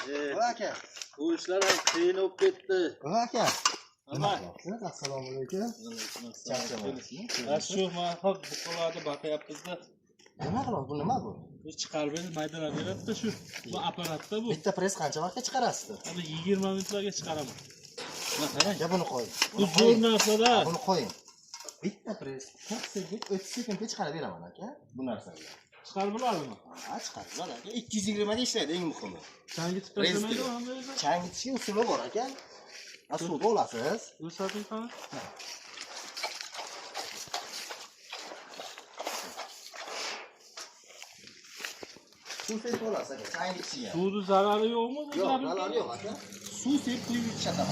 Voy aka. Bu ishlar ham qiyin bo'lib ketdi. Voy aka. Nima? Assalomu alaykum. Shu mahol buqalarni batyapmiz-da. Nima qilamiz? Bu nima bu? Bu chiqarib berib maydalab beradi-da shu. Bu apparatda bu. Bitta press qancha vaqtga chiqarasiz? Hali 20 minutlarga chiqaraman. Mana qarang. Ya buni qo'ying. Bu zo'r narsa-da. Buni qo'ying. Bitta press 40 sekund, 30 sekundga chiqarib beraman aka. Bu narsaga. Chiqarib bo'ladimi? Ha, chiqarib bo'ladi aka. 220 ga ishlaydi eng muhimi. Changitib tashlamaydi hamma. Changitishga usuli bor aka. Suvda olasiz. Ko'rsating qani? Suv sepib olasiz aka, changitishga. Suvni zarari yo'qmi? Yo'q, zarari yo'q aka. Suv sepib quyib ichishadi.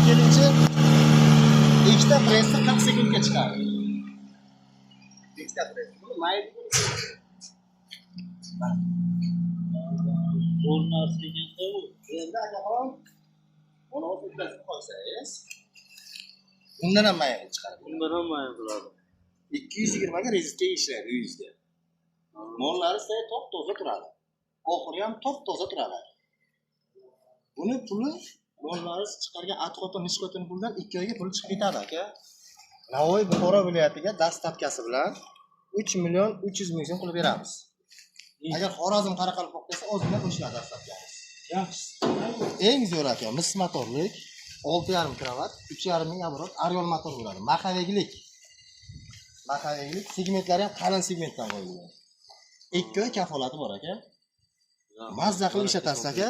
Kelinchi ikkita pressni 40 sekundga chiqardi. Ikkita press. Bu mayda. Zo'r narsa ekanda bu. Endi akaxon buni o'tkazib qo'ysangiz, undan ham mayda chiqaradi. Bundan ham mayda bo'ladi. 220 ga rezistga ishlaydi uyingizda. Mollari sizga top-toza turadi. Oxiri ham top-toza turadi. Buni puli mollaringiz chiqargan atqotin nishqotin puldan 2 oyga pul chiqib ketadi aka. Navoiy Buxoro viloyatiga dastavkasi bilan 3 million 300 ming so'm qilib beramiz. Agar Xorazm Qoraqalpoq desa ozgina qo'shiladi dastavkamiz. Yaxshi. Eng zo'r aka, mis motorlik, 6,5 krovat, 3,5 ming abrot Ariol motor bo'ladi. Maxaveglik. Maxaveglik segmentlari ham qalin segmentdan qo'yilgan. 2 oy kafolati bor aka. Mazza qilib ishlatasiz aka.